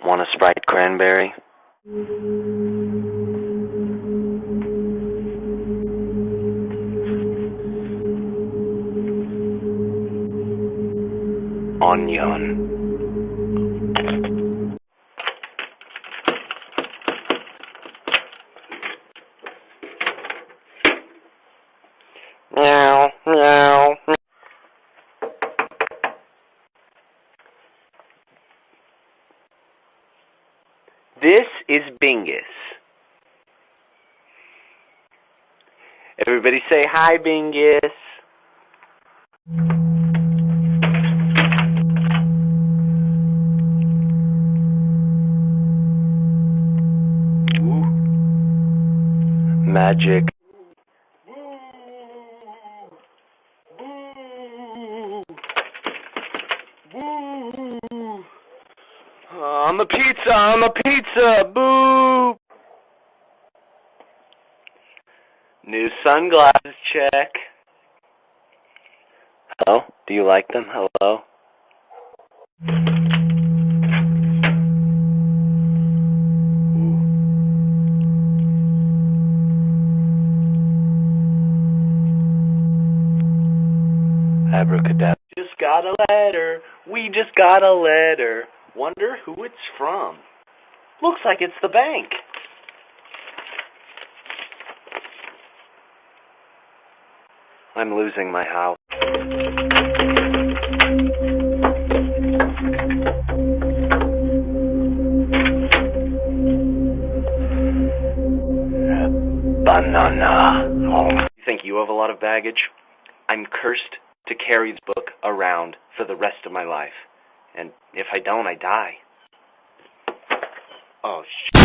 Want a Sprite cranberry? Onion. Meow, meow. This is Bingus. Everybody say hi, Bingus. Ooh. Magic. I'm a pizza, boo! New sunglasses check. Hello? Do you like them? Hello? Abracadabra. Just got a letter. We just got a letter. Wonder who it's from. Looks like it's the bank. I'm losing my house. Banana. Oh. You think you have a lot of baggage? I'm cursed to carry this book around for the rest of my life. And if I don't, I die. Oh, shit.